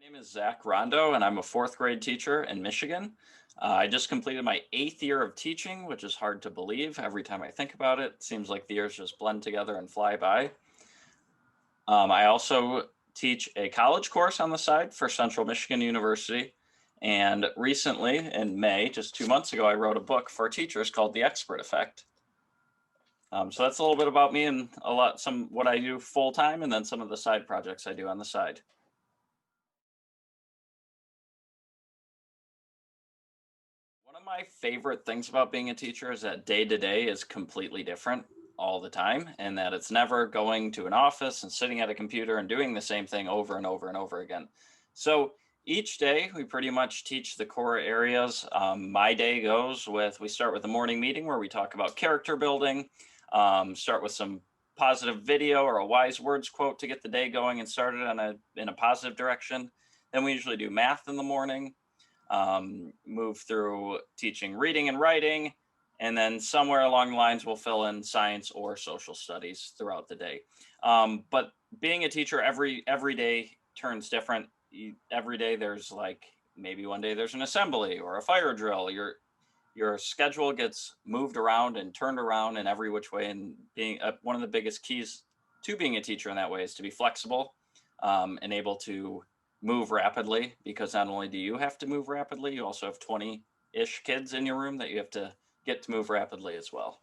My name is Zach Rondot, and I'm a fourth grade teacher in Michigan. I just completed my 8th year of teaching, which is hard to believe. Every time I think about it, it seems like the years just blend together and fly by. I also teach a college course on the side for Central Michigan University. And recently, in May, just 2 months ago, I wrote a book for teachers called The Expert Effect. So that's a little bit about me and some what I do full time, and then some of the side projects I do on the side. One of my favorite things about being a teacher is that day to day is completely different all the time, and that it's never going to an office and sitting at a computer and doing the same thing over and over and over again. So each day we pretty much teach the core areas. My day goes with we start with a morning meeting where we talk about character building, start with some positive video or a wise words quote to get the day going and started in a positive direction. Then we usually do math in the morning, move through teaching reading and writing, and then somewhere along the lines we'll fill in science or social studies throughout the day. But being a teacher, every day turns different. Every day there's like maybe one day there's an assembly or a fire drill. Your schedule gets moved around and turned around in every which way. And being one of the biggest keys to being a teacher in that way is to be flexible, and able to move rapidly, because not only do you have to move rapidly, you also have 20-ish kids in your room that you have to get to move rapidly as well.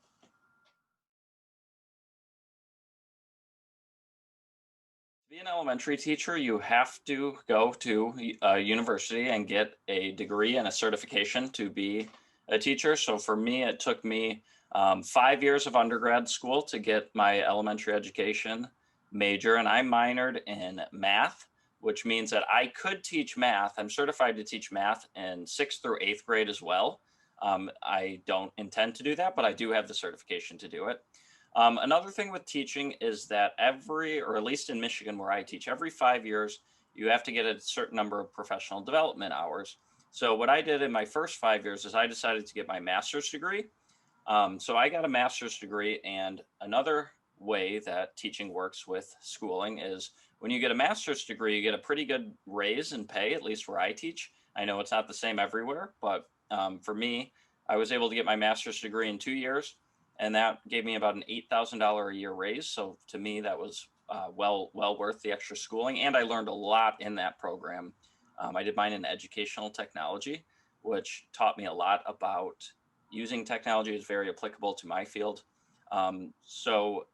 To be an elementary teacher, you have to go to a university and get a degree and a certification to be a teacher. So for me, it took me 5 years of undergrad school to get my elementary education major, and I minored in math, which means that I could teach math. I'm certified to teach math in 6th through 8th grade as well. I don't intend to do that, but I do have the certification to do it. Another thing with teaching is that or at least in Michigan where I teach, every 5 years, you have to get a certain number of professional development hours. So what I did in my first 5 years is I decided to get my master's degree. So I got a master's degree, and another way that teaching works with schooling is when you get a master's degree, you get a pretty good raise in pay, at least where I teach. I know it's not the same everywhere, but for me, I was able to get my master's degree in 2 years, and that gave me about an $8,000 a year raise. So to me, that was well worth the extra schooling, and I learned a lot in that program. I did mine in educational technology, which taught me a lot about using technology. Is very applicable to my field. So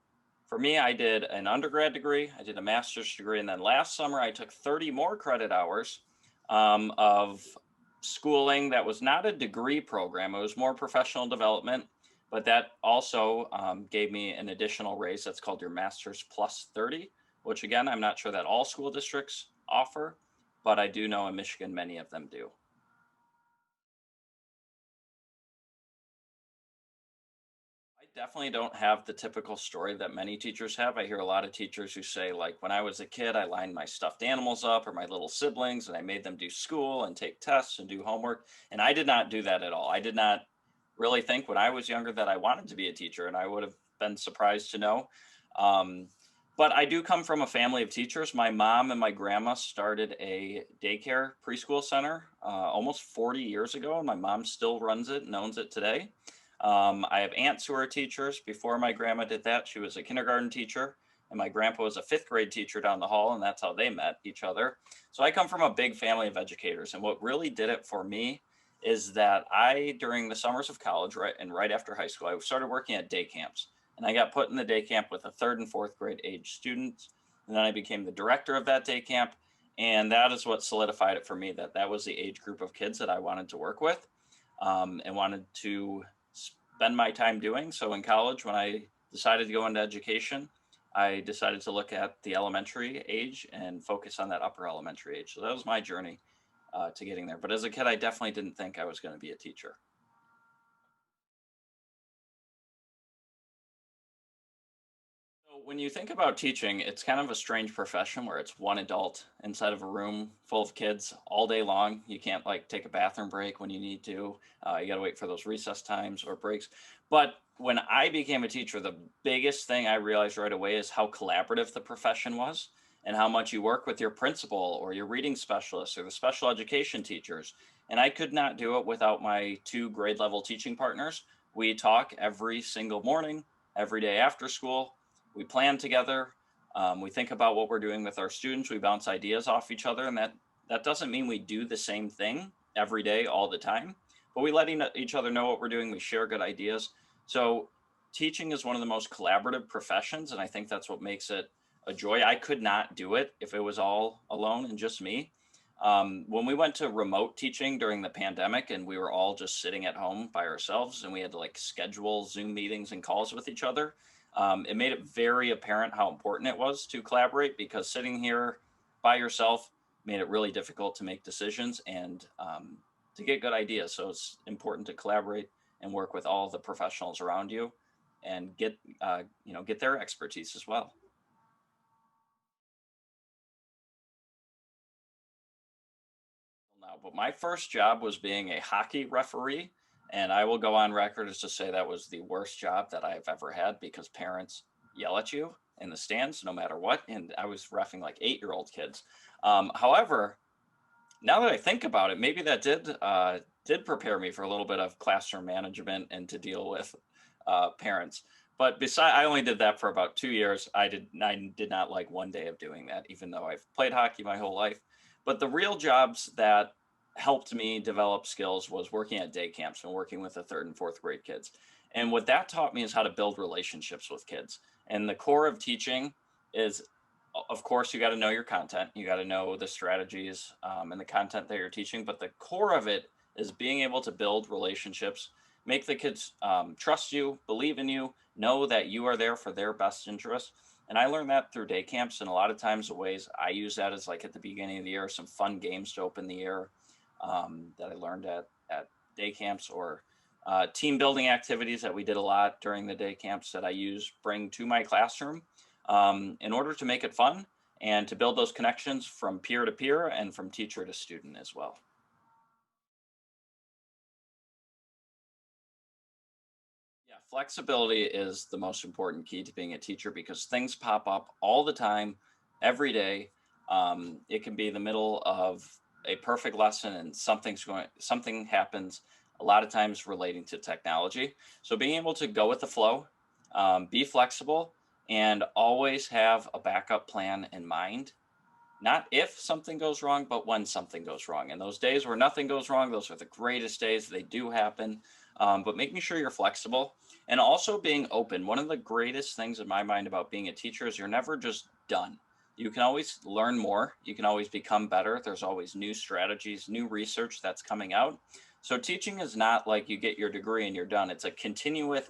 for me, I did an undergrad degree, I did a master's degree, and then last summer I took 30 more credit hours of schooling that was not a degree program. It was more professional development, but that also gave me an additional raise that's called your Master's Plus 30, which again, I'm not sure that all school districts offer, but I do know in Michigan many of them do. I definitely don't have the typical story that many teachers have. I hear a lot of teachers who say, like, when I was a kid, I lined my stuffed animals up or my little siblings and I made them do school and take tests and do homework. And I did not do that at all. I did not really think when I was younger that I wanted to be a teacher, and I would have been surprised to know. Um, but I do come from a family of teachers. My mom and my grandma started a daycare preschool center almost 40 years ago, and my mom still runs it and owns it today. I have aunts who are teachers. Before my grandma did that, she was a kindergarten teacher, and my grandpa was a fifth grade teacher down the hall, and that's how they met each other. So I come from a big family of educators, and what really did it for me is that during the summers of college, right after high school, I started working at day camps, and I got put in the day camp with a third and fourth grade age students, and then I became the director of that day camp, and that is what solidified it for me that that was the age group of kids that I wanted to work with, and wanted to spend my time doing. So in college, when I decided to go into education, I decided to look at the elementary age and focus on that upper elementary age. So that was my journey to getting there. But as a kid, I definitely didn't think I was going to be a teacher. So when you think about teaching, it's kind of a strange profession where it's one adult inside of a room full of kids all day long. You can't like take a bathroom break when you need to. You got to wait for those recess times or breaks. But when I became a teacher, the biggest thing I realized right away is how collaborative the profession was. and how much you work with your principal or your reading specialist or the special education teachers. And I could not do it without my two grade level teaching partners. We talk every single morning, every day after school. We plan together. We think about what we're doing with our students. We bounce ideas off each other. And that doesn't mean we do the same thing every day, all the time, but we let each other know what we're doing. We share good ideas. So teaching is one of the most collaborative professions. And I think that's what makes it a joy. I could not do it if it was all alone and just me. When we went to remote teaching during the pandemic and we were all just sitting at home by ourselves and we had to like schedule Zoom meetings and calls with each other, it made it very apparent how important it was to collaborate, because sitting here by yourself made it really difficult to make decisions and to get good ideas. So it's important to collaborate and work with all the professionals around you and get their expertise as well. Now, but my first job was being a hockey referee, and I will go on record as to say that was the worst job that I've ever had, because parents yell at you in the stands no matter what, and I was reffing like 8-year-old kids. However, now that I think about it, maybe that did prepare me for a little bit of classroom management and to deal with parents. But besides, I only did that for about 2 years. I did not like one day of doing that, even though I've played hockey my whole life. But the real jobs that helped me develop skills was working at day camps and working with the third and fourth grade kids. And what that taught me is how to build relationships with kids. And the core of teaching is, of course, you got to know your content. You got to know the strategies and the content that you're teaching. But the core of it is being able to build relationships, make the kids trust you, believe in you, know that you are there for their best interest. And I learned that through day camps. And a lot of times the ways I use that is like at the beginning of the year, some fun games to open the year that I learned at day camps, or team building activities that we did a lot during the day camps that I bring to my classroom in order to make it fun and to build those connections from peer to peer and from teacher to student as well. Yeah, flexibility is the most important key to being a teacher, because things pop up all the time, every day. It can be the middle of a perfect lesson and something happens, a lot of times relating to technology. So being able to go with the flow, be flexible, and always have a backup plan in mind. Not if something goes wrong, but when something goes wrong. And those days where nothing goes wrong, those are the greatest days. They do happen. But making sure you're flexible and also being open. One of the greatest things in my mind about being a teacher is you're never just done. You can always learn more. You can always become better. There's always new strategies, new research that's coming out. So teaching is not like you get your degree and you're done. It's a continuum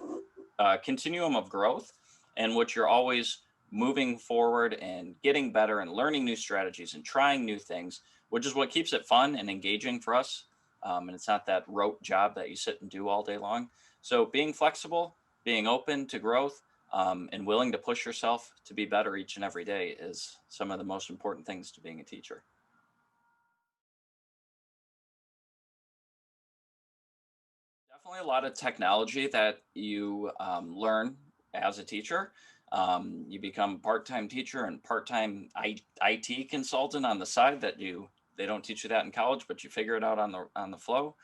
of growth, in which you're always moving forward and getting better and learning new strategies and trying new things, which is what keeps it fun and engaging for us. And it's not that rote job that you sit and do all day long. So being flexible, being open to growth, and willing to push yourself to be better each and every day is some of the most important things to being a teacher. Definitely a lot of technology that you learn as a teacher. You become part-time teacher and part-time IT consultant on the side. They don't teach you that in college, but you figure it out on the flow,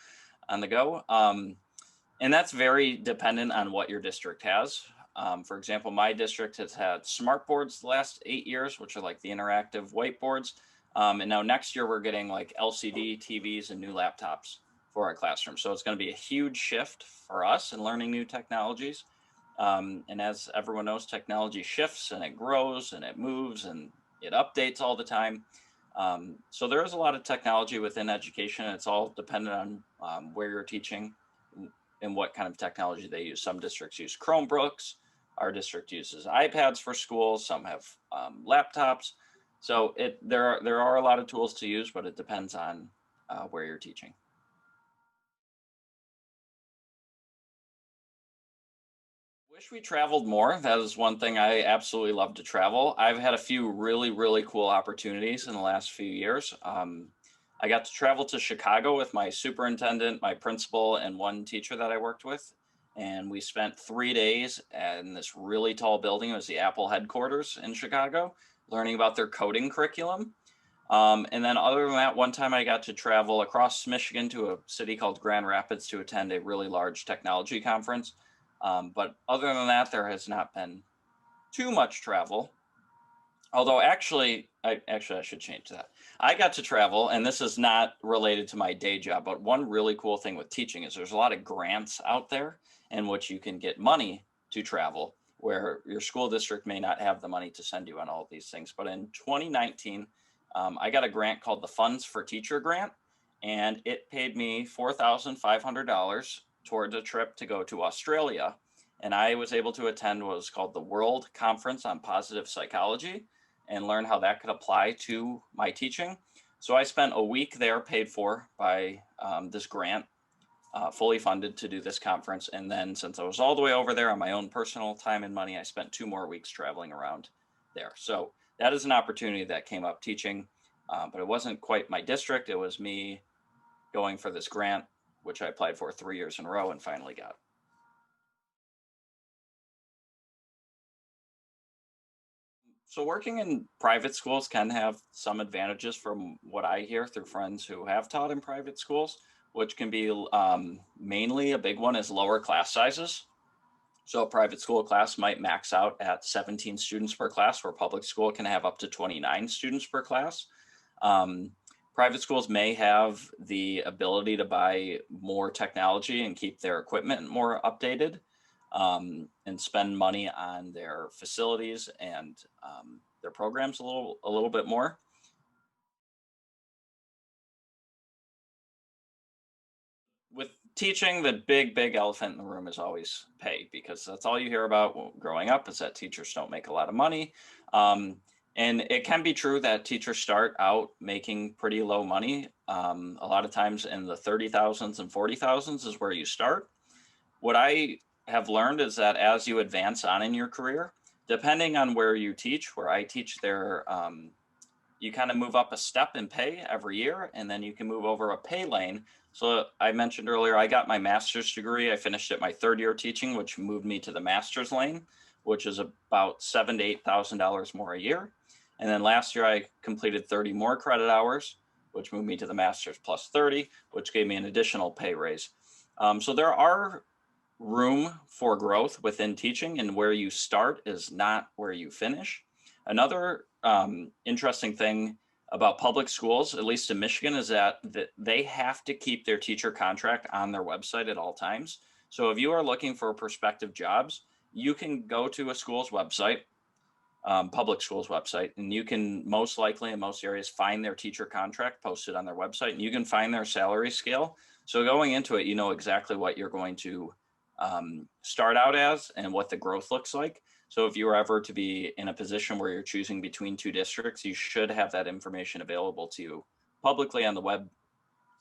on the go. And that's very dependent on what your district has. For example, my district has had smart boards the last 8 years, which are like the interactive whiteboards. And now next year we're getting like LCD TVs and new laptops for our classroom. So it's going to be a huge shift for us in learning new technologies. And as everyone knows, technology shifts and it grows and it moves and it updates all the time. So there is a lot of technology within education. It's all dependent on where you're teaching and what kind of technology they use. Some districts use Chromebooks. Our district uses iPads for school. Some have laptops. So there are a lot of tools to use, but it depends on where you're teaching. Wish we traveled more. That is one thing I absolutely love to travel. I've had a few really, really cool opportunities in the last few years. I got to travel to Chicago with my superintendent, my principal, and one teacher that I worked with. And we spent 3 days in this really tall building. It was the Apple headquarters in Chicago. learning about their coding curriculum. And then other than that, one time I got to travel across Michigan to a city called Grand Rapids to attend a really large technology conference. But other than that, there has not been too much travel. Although I should change that. I got to travel, and this is not related to my day job, but one really cool thing with teaching is there's a lot of grants out there in which you can get money to travel, where your school district may not have the money to send you on all of these things. But in 2019, I got a grant called the Funds for Teacher Grant, and it paid me $4,500 towards a trip to go to Australia. And I was able to attend what was called the World Conference on Positive Psychology and learn how that could apply to my teaching. So I spent a week there paid for by this grant, fully funded to do this conference. And then since I was all the way over there on my own personal time and money, I spent 2 more weeks traveling around there. So that is an opportunity that came up teaching, but it wasn't quite my district. It was me going for this grant, which I applied for 3 years in a row and finally got. So working in private schools can have some advantages from what I hear through friends who have taught in private schools, which can be mainly a big one is lower class sizes. So a private school class might max out at 17 students per class, where public school can have up to 29 students per class. Um, Private schools may have the ability to buy more technology and keep their equipment more updated, and spend money on their facilities and their programs a little bit more. With teaching, the big elephant in the room is always pay, because that's all you hear about growing up is that teachers don't make a lot of money. Um, and it can be true that teachers start out making pretty low money. A lot of times in the 30,000s and 40,000s is where you start. What I have learned is that as you advance on in your career, depending on where you teach, where I teach, you kind of move up a step in pay every year, and then you can move over a pay lane. So I mentioned earlier, I got my master's degree. I finished at my third year teaching, which moved me to the master's lane, which is about $7,000 to $8,000 more a year. And then last year I completed 30 more credit hours, which moved me to the master's plus 30, which gave me an additional pay raise. So there are room for growth within teaching, and where you start is not where you finish. Another interesting thing about public schools, at least in Michigan, is that they have to keep their teacher contract on their website at all times. So if you are looking for prospective jobs, you can go to a school's website, public school's website, and you can most likely in most areas find their teacher contract posted on their website, and you can find their salary scale. So going into it, you know exactly what you're going to start out as and what the growth looks like. So if you are ever to be in a position where you're choosing between two districts, you should have that information available to you publicly on the web,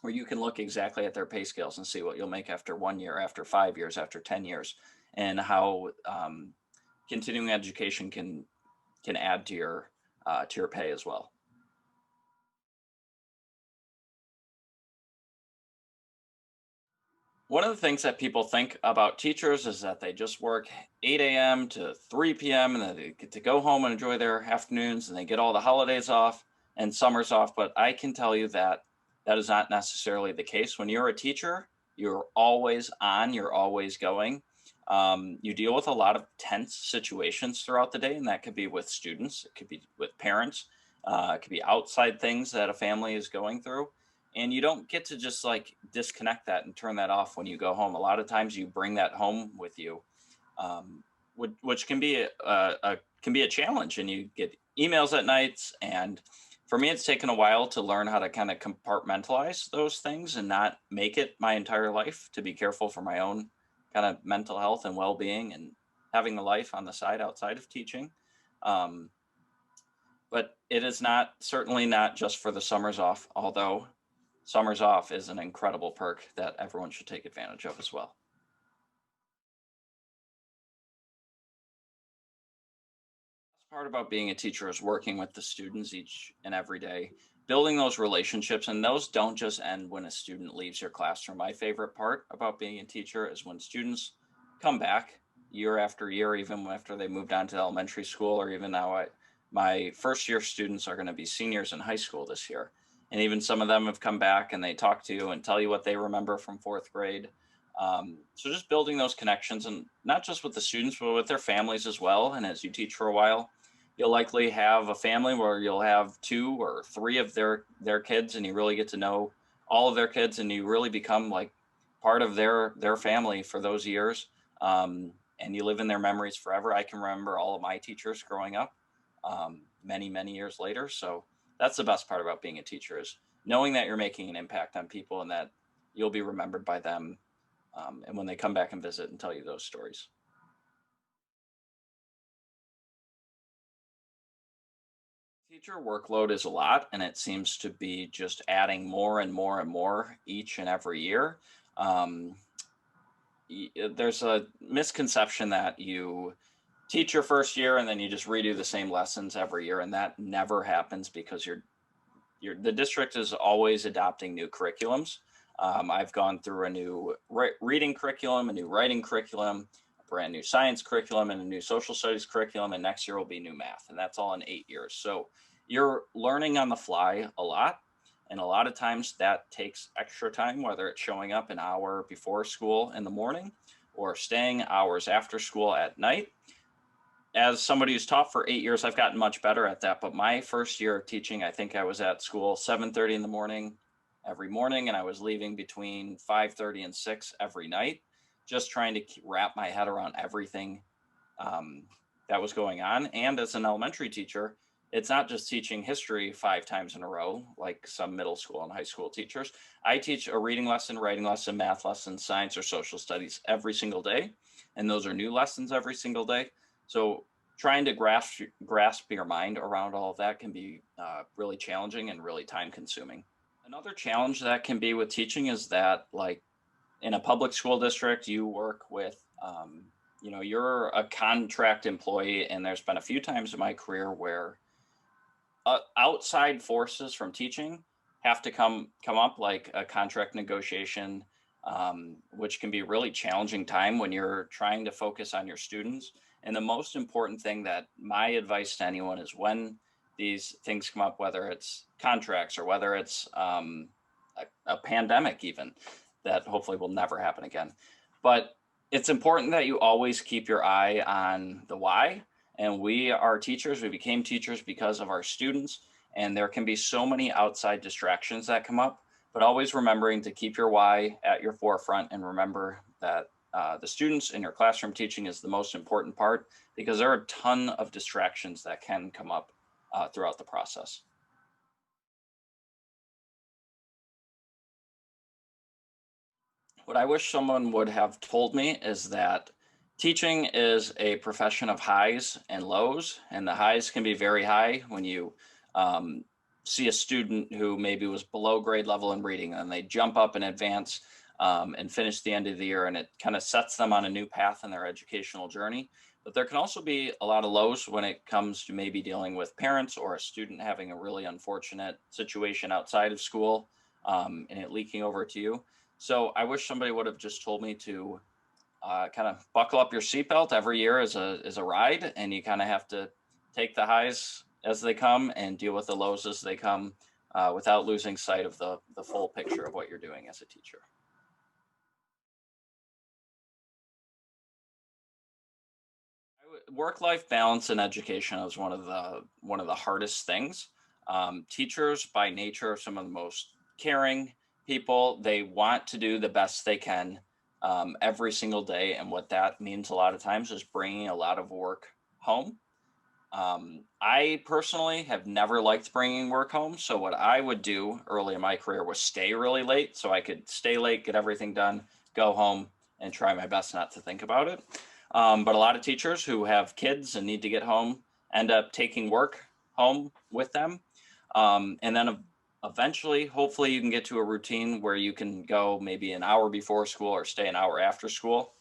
where you can look exactly at their pay scales and see what you'll make after 1 year, after 5 years, after 10 years, and how continuing education can add to your pay as well. One of the things that people think about teachers is that they just work 8 a.m. to 3 p.m. and then they get to go home and enjoy their afternoons, and they get all the holidays off and summers off. But I can tell you that that is not necessarily the case. When you're a teacher, you're always on, you're always going. You deal with a lot of tense situations throughout the day, and that could be with students, it could be with parents, it could be outside things that a family is going through, and you don't get to just like disconnect that and turn that off when you go home. A lot of times you bring that home with you, um, which can be a challenge, and you get emails at nights. And for me, it's taken a while to learn how to kind of compartmentalize those things and not make it my entire life, to be careful for my own kind of mental health and well-being, and having a life on the side outside of teaching. um, but it is not, certainly not just for the summers off, although summers off is an incredible perk that everyone should take advantage of as well. The part about being a teacher is working with the students each and every day, building those relationships, and those don't just end when a student leaves your classroom. My favorite part about being a teacher is when students come back year after year, even after they moved on to elementary school, or even now my first year students are going to be seniors in high school this year. And even some of them have come back and they talk to you and tell you what they remember from fourth grade. So just building those connections, and not just with the students, but with their families as well. And as you teach for a while, you'll likely have a family where you'll have 2 or 3 of their kids, and you really get to know all of their kids, and you really become like part of their family for those years. And you live in their memories forever. I can remember all of my teachers growing up, many years later. So that's the best part about being a teacher, is knowing that you're making an impact on people and that you'll be remembered by them, and when they come back and visit and tell you those stories. Teacher workload is a lot, and it seems to be just adding more and more and more each and every year. Um, there's a misconception that you teach your first year and then you just redo the same lessons every year, and that never happens because the district is always adopting new curriculums. I've gone through a new reading curriculum, a new writing curriculum, a brand new science curriculum, and a new social studies curriculum, and next year will be new math, and that's all in 8 years. So you're learning on the fly a lot, and a lot of times that takes extra time, whether it's showing up an hour before school in the morning or staying hours after school at night. As somebody who's taught for 8 years, I've gotten much better at that. But my first year of teaching, I think I was at school 7:30 in the morning every morning, and I was leaving between 5:30 and 6 every night, just trying to wrap my head around everything um, that was going on. And as an elementary teacher, it's not just teaching history 5 times in a row like some middle school and high school teachers. I teach a reading lesson, writing lesson, math lesson, science or social studies every single day, and those are new lessons every single day. So trying to grasp your mind around all of that can be really challenging and really time consuming. Another challenge that can be with teaching is that, like, in a public school district, you work with, you're a contract employee, and there's been a few times in my career where outside forces from teaching have to come up, like a contract negotiation, which can be a really challenging time when you're trying to focus on your students. And the most important thing, that my advice to anyone, is when these things come up, whether it's contracts or whether it's a pandemic, even, that hopefully will never happen again. But it's important that you always keep your eye on the why. And we are teachers. We became teachers because of our students. And there can be so many outside distractions that come up, but always remembering to keep your why at your forefront, and remember that the students in your classroom teaching is the most important part, because there are a ton of distractions that can come up throughout the process. What I wish someone would have told me is that teaching is a profession of highs and lows, and the highs can be very high when you um, see a student who maybe was below grade level in reading, and they jump up and advance and finish the end of the year, and it kind of sets them on a new path in their educational journey. But there can also be a lot of lows when it comes to maybe dealing with parents, or a student having a really unfortunate situation outside of school, and it leaking over to you. So I wish somebody would have just told me to kind of buckle up your seatbelt. Every year is a ride, and you kind of have to take the highs as they come and deal with the lows as they come, without losing sight of the full picture of what you're doing as a teacher. Work-life balance in education is one of the hardest things. Teachers by nature are some of the most caring people. They want to do the best they can every single day, and what that means a lot of times is bringing a lot of work home. I personally have never liked bringing work home, so what I would do early in my career was stay really late, so I could stay late, get everything done, go home, and try my best not to think about it. But a lot of teachers who have kids and need to get home end up taking work home with them. And then eventually, hopefully, you can get to a routine where you can go maybe an hour before school or stay an hour after school,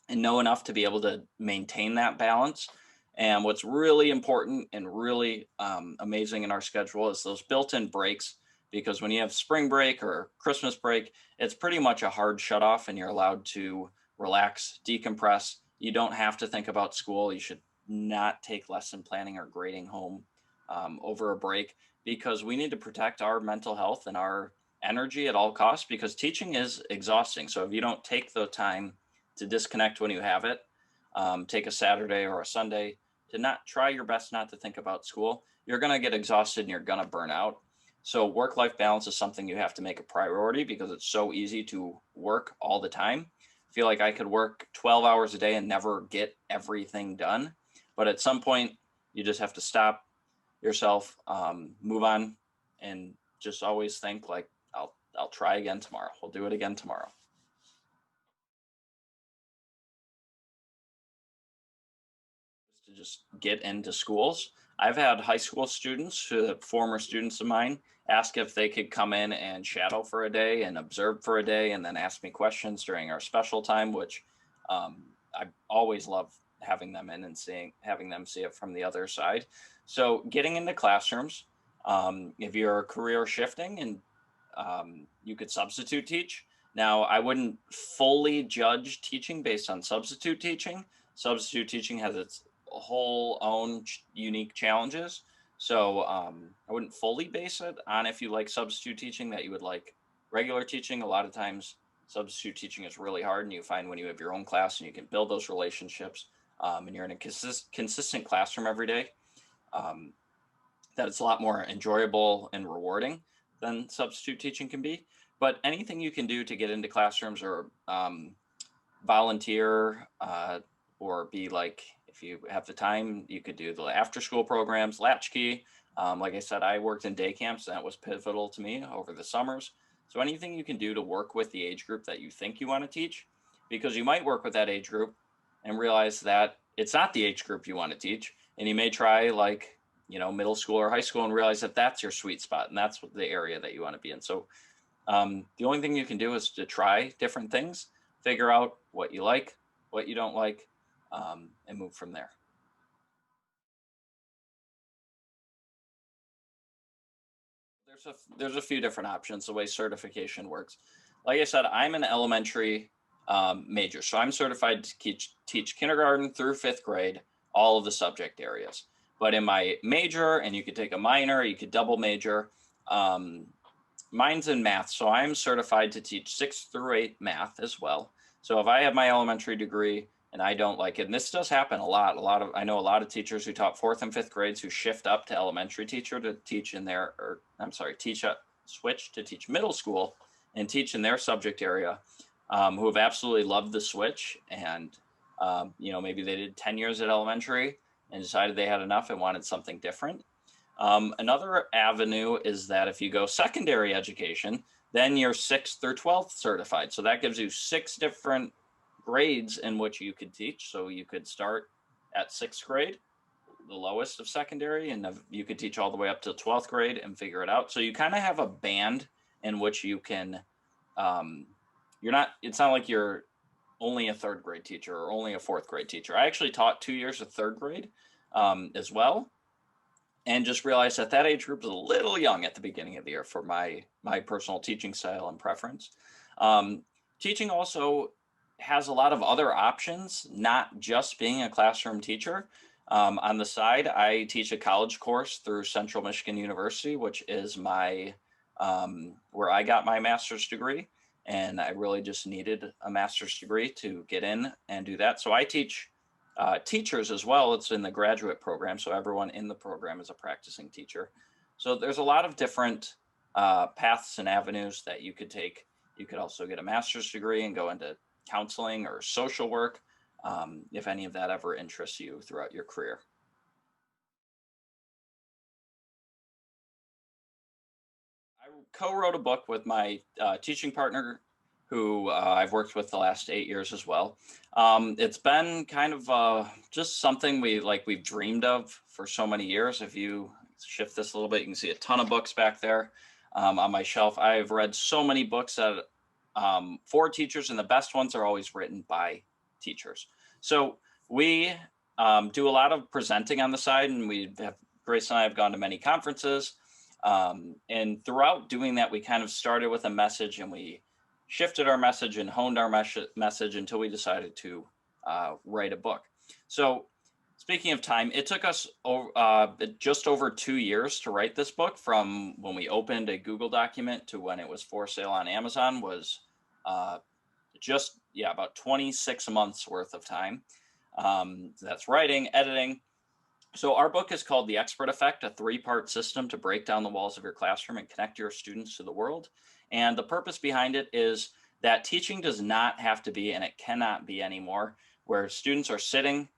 and know enough to be able to maintain that balance. And what's really important and really amazing in our schedule is those built-in breaks, because when you have spring break or Christmas break, it's pretty much a hard shut off, and you're allowed to relax, decompress. You don't have to think about school. You should not take lesson planning or grading home over a break, because we need to protect our mental health and our energy at all costs, because teaching is exhausting. So if you don't take the time to disconnect when you have it, take a Saturday or a Sunday to not try your best not to think about school, you're going to get exhausted and you're going to burn out. So work-life balance is something you have to make a priority, because it's so easy to work all the time. I feel like I could work 12 hours a day and never get everything done. But at some point, you just have to stop yourself, move on, and just always think like, I'll try again tomorrow. We'll do it again tomorrow. To just get into schools. I've had high school students, former students of mine, ask if they could come in and shadow for a day and observe for a day, and then ask me questions during our special time, which I always love having them in and having them see it from the other side. So getting into classrooms, if you're career shifting, and you could substitute teach. Now, I wouldn't fully judge teaching based on substitute teaching. Substitute teaching has its whole own unique challenges. So I wouldn't fully base it on if you like substitute teaching that you would like regular teaching. A lot of times substitute teaching is really hard, and you find when you have your own class and you can build those relationships, and you're in a consistent classroom every day, um, that it's a lot more enjoyable and rewarding than substitute teaching can be. But anything you can do to get into classrooms, or volunteer, or be like, if you have the time, you could do the after school programs, latchkey. Like I said, I worked in day camps, and that was pivotal to me over the summers. So anything you can do to work with the age group that you think you want to teach, because you might work with that age group and realize that it's not the age group you want to teach. And you may try like, middle school or high school, and realize that that's your sweet spot and that's the area that you want to be in. So the only thing you can do is to try different things, figure out what you like, what you don't like, and move from there. There's a few different options the way certification works. Like I said, I'm an elementary major, so I'm certified to teach kindergarten through fifth grade, all of the subject areas. But in my major, and you could take a minor, you could double major. Mine's in math, so I'm certified to teach 6th through 8th math as well. So if I have my elementary degree and I don't like it, and this does happen a lot. I know a lot of teachers who taught 4th and 5th grades who shift up to elementary teacher to teach in their, or I'm sorry, switch to teach middle school and teach in their subject area, who have absolutely loved the switch. And maybe they did 10 years at elementary and decided they had enough and wanted something different. Another avenue is that if you go secondary education, then you're 6th through 12th certified. So that gives you 6 different grades in which you could teach. So you could start at 6th grade, the lowest of secondary, and you could teach all the way up to 12th grade and figure it out. So you kind of have a band in which you can, it's not like you're only a 3rd grade teacher or only a 4th grade teacher. I actually taught 2 years of 3rd grade as well, and just realized that age group is a little young at the beginning of the year for my personal teaching style and preference. Teaching also has a lot of other options, not just being a classroom teacher. On the side, I teach a college course through Central Michigan University, which is where I got my master's degree. And I really just needed a master's degree to get in and do that. So I teach teachers as well. It's in the graduate program, so everyone in the program is a practicing teacher. So there's a lot of different paths and avenues that you could take. You could also get a master's degree and go into counseling or social work, if any of that ever interests you throughout your career. I co-wrote a book with my teaching partner, who I've worked with the last 8 years as well. It's been kind of just something we've dreamed of for so many years. If you shift this a little bit, you can see a ton of books back there on my shelf. I've read so many books that for teachers, and the best ones are always written by teachers. So we do a lot of presenting on the side, and Grace and I have gone to many conferences. And throughout doing that, we kind of started with a message, and we shifted our message and honed our message until we decided to write a book. So it's Speaking of time, it took us just over 2 years to write this book. From when we opened a Google document to when it was for sale on Amazon was uh, about 26 months worth of time. That's writing, editing. So our book is called The Expert Effect, a 3-part system to break down the walls of your classroom and connect your students to the world. And the purpose behind it is that teaching does not have to be, and it cannot be anymore, where students are sitting,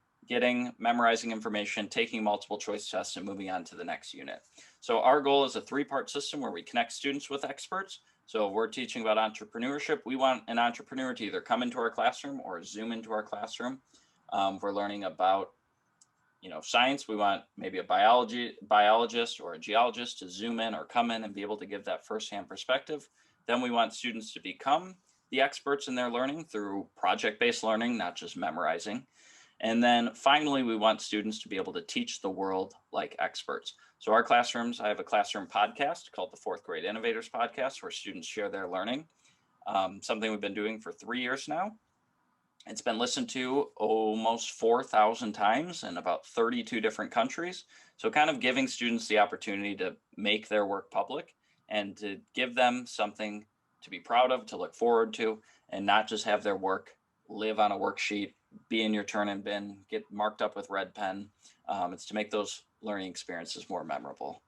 memorizing information, taking multiple choice tests, and moving on to the next unit. So our goal is a 3-part system where we connect students with experts. So if we're teaching about entrepreneurship, we want an entrepreneur to either come into our classroom or Zoom into our classroom. If we're learning about science, we want maybe a biologist or a geologist to zoom in or come in and be able to give that firsthand perspective. Then we want students to become the experts in their learning through project-based learning, not just memorizing. And then finally, we want students to be able to teach the world like experts. So our classrooms, I have a classroom podcast called the 4th Grade Innovators Podcast, where students share their learning, something we've been doing for 3 years now. It's been listened to almost 4,000 times in about 32 different countries. So kind of giving students the opportunity to make their work public and to give them something to be proud of, to look forward to, and not just have their work live on a worksheet, be in your turn-in bin, get marked up with red pen. It's to make those learning experiences more memorable.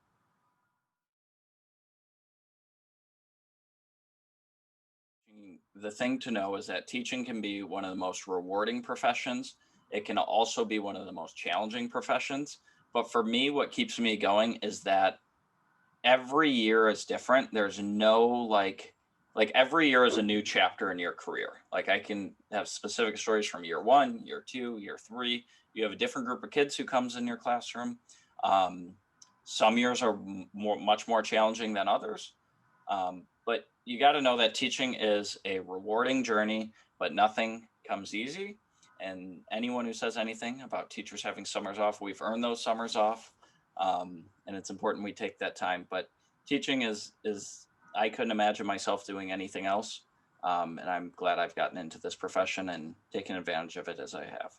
The thing to know is that teaching can be one of the most rewarding professions. It can also be one of the most challenging professions. But for me, what keeps me going is that every year is different. There's no like every year is a new chapter in your career. Like I can have specific stories from year 1, year 2, year 3. You have a different group of kids who comes in your classroom. Some years are much more challenging than others. But you got to know that teaching is a rewarding journey, but nothing comes easy. And anyone who says anything about teachers having summers off, we've earned those summers off. And it's important we take that time. But teaching is I couldn't imagine myself doing anything else. And I'm glad I've gotten into this profession and taken advantage of it as I have.